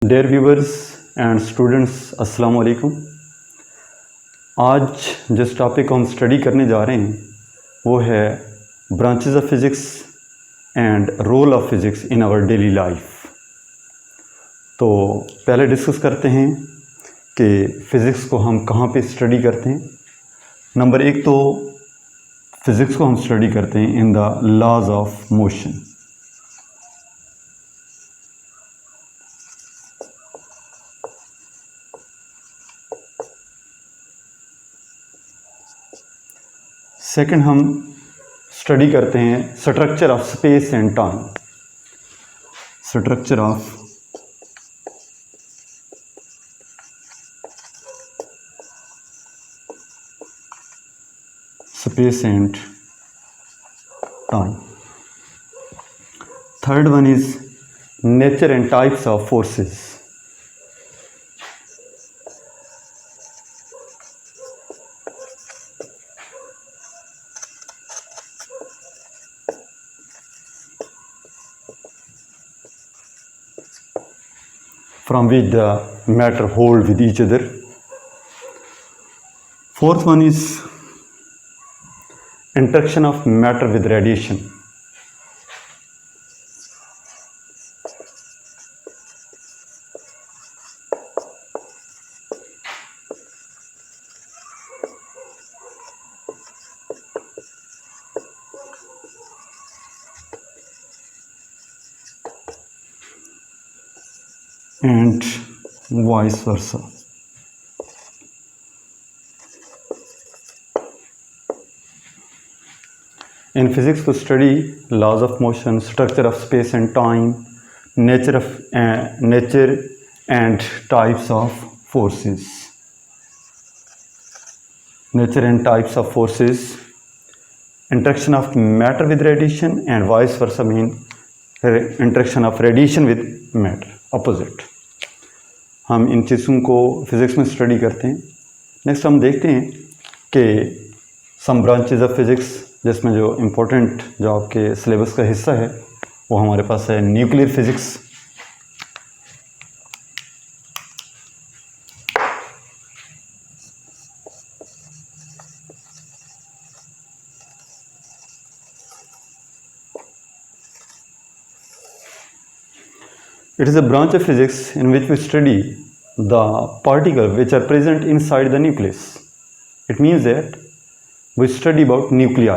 Dear viewers and students, अस्सलाम वालेकुम। आज जिस टॉपिक को हम स्टडी करने जा रहे हैं वो है branches of physics and role of physics in our daily life. तो पहले डिस्कस करते हैं कि फ़िज़िक्स को हम कहाँ पे स्टडी करते हैं। नंबर एक तो फ़िज़िक्स को हम स्टडी करते हैं in the laws of motion. Second हम स्टडी करते हैं structure of space and time. Structure of space and time. Third one is nature and types of forces. From which the matter hold with each other. Fourth one is interaction of matter with radiation. And vice versa. In physics, we study laws of motion, structure of space and time, nature and types of forces. Nature and types of forces, interaction of matter with radiation, and vice versa mean interaction of radiation with matter, opposite. हम इन चीज़ों को physics में study करते हैं। Next हम देखते हैं कि सम ब्रांचेज ऑफ फिज़िक्स, जिसमें जो इम्पोर्टेंट जो आपके सिलेबस का हिस्सा है वो हमारे पास है nuclear physics. It is a branch of physics in which we study the particles which are present inside the nucleus. It means that we study about nuclei.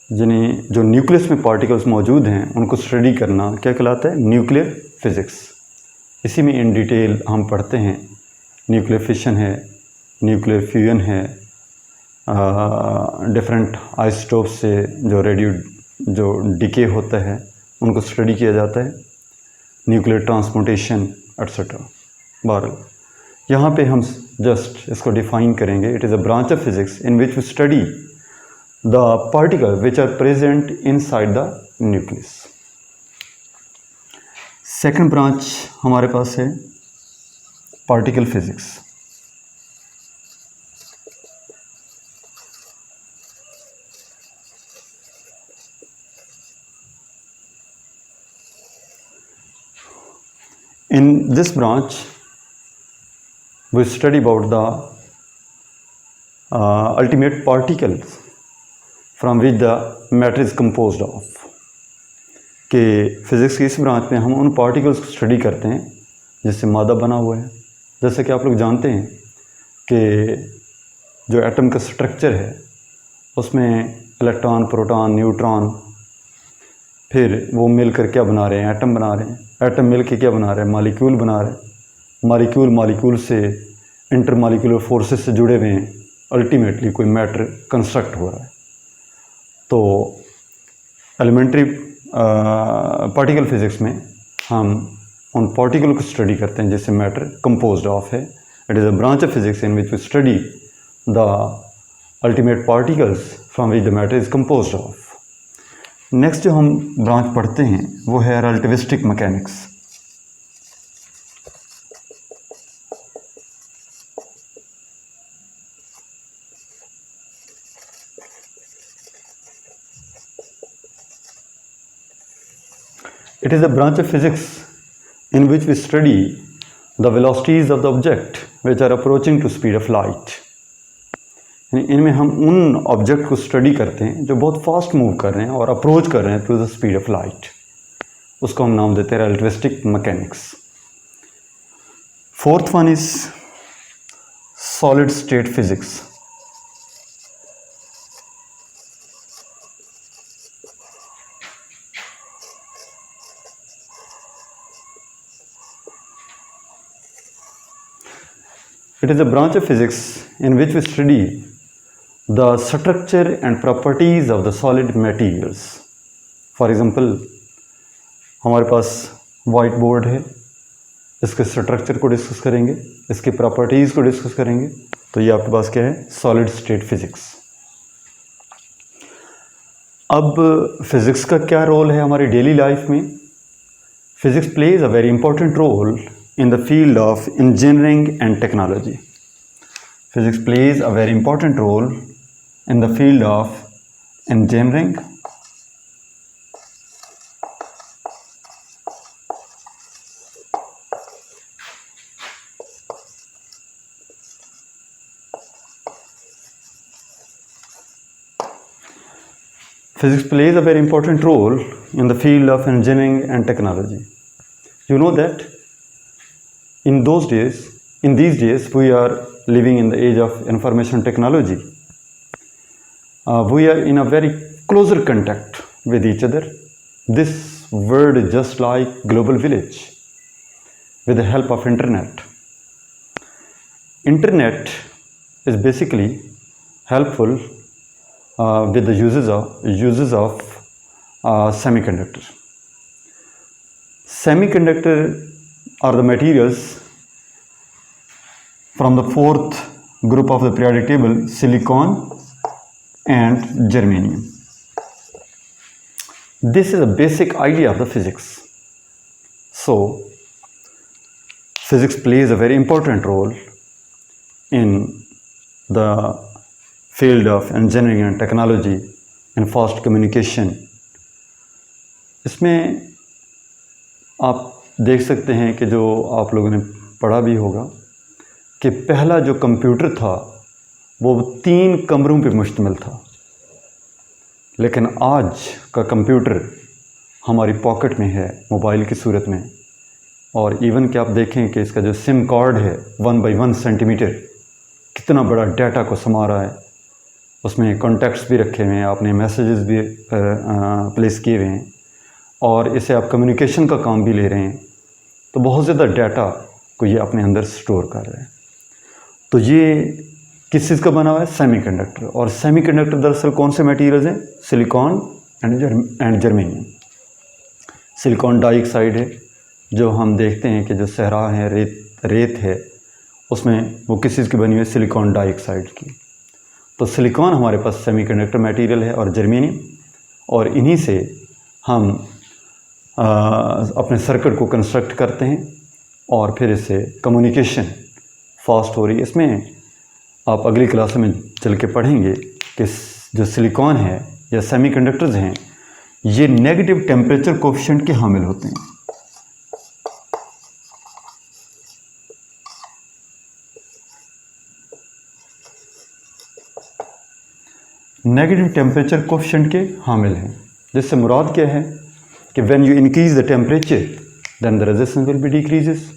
जिन्हें जो न्यूक्लियस में पार्टिकल्स मौजूद हैं उनको स्टडी करना क्या कहलाता है? Nuclear physics. इसी में इन डिटेल हम पढ़ते हैं न्यूक्लियर फिशन है, न्यूक्लियर फ्यूजन है, डिफरेंट आइसोटोप से जो डिके होता है उनको स्टडी किया जाता है, न्यूक्लियर ट्रांसमुटेशन एट्सेट्रा। बहरहाल यहाँ पे हम जस्ट इसको डिफाइन करेंगे। It is a branch of physics in which we study the particle which are present inside the nucleus. Second branch हमारे पास है particle physics. In this branch, we study about the ultimate particles from which the matter is composed of. कि physics की इस branch में हम उन particles को स्टडी करते हैं जिससे मादा बना हुआ है। जैसे कि आप लोग जानते हैं कि जो एटम का स्ट्रक्चर है उसमें इलेक्ट्रॉन, प्रोटॉन, न्यूट्रॉन, फिर वो मिलकर क्या बना रहे हैं? एटम बना रहे हैं। एटम मिलकर क्या बना रहे हैं? मॉलिक्यूल बना रहे हैं। मॉलिक्यूल से इंटर मॉलिक्यूलर फोर्सेस से जुड़े हुए हैं। अल्टीमेटली कोई मैटर कंस्ट्रक्ट हो रहा है। तो एलिमेंट्री पार्टिकल फिज़िक्स में हम उन पार्टिकल को स्टडी करते हैं जिससे मैटर कंपोज्ड ऑफ है। It is a branch of physics in which we study the ultimate particles from which the matter is composed of. Next जो हम ब्रांच पढ़ते हैं वो है relativistic mechanics. It is a branch of physics in which we study the velocities of the object which are approaching to speed of light. इनमें हम उन object को स्टडी करते हैं जो बहुत फास्ट मूव कर रहे हैं और अप्रोच कर रहे हैं to the speed of light. उसको हम नाम देते हैं relativistic mechanics. Fourth one is solid state physics. It is a branch of physics in which we study the structure and properties of the solid materials. For example, हमारे पास white board है, इसके structure को discuss करेंगे, इसकी properties को discuss करेंगे. तो ये आपके पास क्या है? Solid state physics. अब फिज़िक्स का क्या रोल है हमारी डेली लाइफ में? Physics plays a very important role in the field of engineering and technology. Physics plays a very important role in the field of engineering Physics plays a very important role in the field of engineering and technology. You know that in these days, we are living in the age of information technology. We are in a very closer contact with each other. This world is just like global village with the help of internet. Internet is basically helpful with the uses of semiconductor. Semiconductor are the materials from the fourth group of the periodic table, silicon and germanium. This is a basic idea of the physics. So, physics plays a very important role in the field of engineering and technology and fast communication. इसमें आप देख सकते हैं कि जो आप लोगों ने पढ़ा भी होगा कि पहला जो कंप्यूटर था वो 3 कमरों पे मुश्तमिल था, लेकिन आज का कंप्यूटर हमारी पॉकेट में है मोबाइल की सूरत में. और इवन कि आप देखें कि इसका जो सिम कार्ड है 1 बाई 1 सेंटीमीटर कितना बड़ा डाटा को समा रहा है. उसमें कॉन्टैक्ट्स भी रखे हुए हैं, आपने मैसेजेस भी प्लेस किए हुए हैं और इसे आप कम्युनिकेशन का काम भी ले रहे हैं. तो बहुत ज़्यादा डाटा को ये अपने अंदर स्टोर कर रहा है. तो ये किस चीज़ का बना हुआ है? सेमीकंडक्टर. और सेमीकंडक्टर दरअसल कौन से मटेरियल्स हैं? Silicon and germanium. Silicon dioxide है जो हम देखते हैं कि जो सहरा है, रेत है, उसमें वो किस चीज़ की बनी हुई है? सिलिकॉन डाइऑक्साइड की. तो सिलिकॉन हमारे पास सेमीकंडक्टर मटेरियल है और जर्मेनियम, और इन्हीं से हम अपने सर्किट को कंस्ट्रक्ट करते हैं और फिर इससे कम्युनिकेशन फास्ट हो रही है. इसमें आप अगली क्लास में चल के पढ़ेंगे कि जो सिलिकॉन है या सेमीकंडक्टर्स हैं ये नेगेटिव टेम्परेचर कोफिशिएंट के हामिल होते हैं. नेगेटिव टेम्परेचर कोफिशिएंट के हामिल हैं, जिससे मुराद क्या है कि when you increase the temperature then the resistance will be decreases.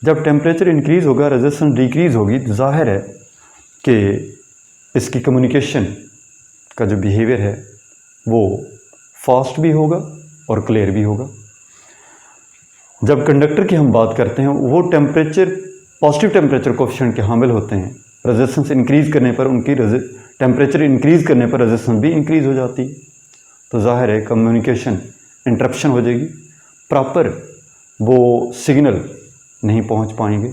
जब टेम्परेचर इंक्रीज़ होगा, रेजिस्टेंस डिक्रीज़ होगी, तो जाहिर है कि इसकी कम्युनिकेशन का जो बिहेवियर है वो फास्ट भी होगा और क्लियर भी होगा. जब कंडक्टर की हम बात करते हैं वो टेम्परेचर पॉजिटिव टेम्परेचर कोफिशिएंट के हामिल होते हैं. रेजिस्टेंस इंक्रीज़ करने पर उनकी टेम्परेचर इंक्रीज़ करने पर रेजिस्टेंस भी इंक्रीज़ हो जाती है. तो जाहिर है कम्युनिकेशन इंटरप्शन हो जाएगी, प्रॉपर वो सिग्नल नहीं पहुंच पाएंगे.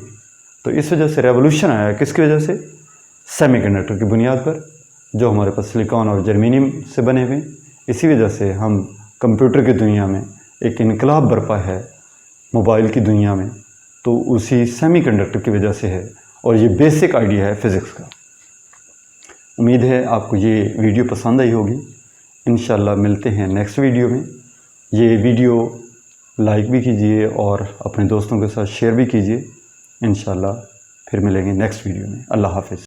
तो इस वजह से रेवोल्यूशन आया. किसकी वजह से? सेमीकंडक्टर की बुनियाद पर, जो हमारे पास सिलिकॉन और जर्मेनियम से बने हुए. इसी वजह से हम कंप्यूटर की दुनिया में एक इनकलाब बरपा है, मोबाइल की दुनिया में, तो उसी सेमीकंडक्टर की वजह से है. और ये बेसिक आइडिया है फ़िज़िक्स का. उम्मीद है आपको ये वीडियो पसंद आई होगी. इंशाल्लाह मिलते हैं नेक्स्ट वीडियो में. ये वीडियो लाइक भी कीजिए और अपने दोस्तों के साथ शेयर भी कीजिए। इंशाल्लाह फिर मिलेंगे नेक्स्ट वीडियो में। अल्लाह हाफ़िज़।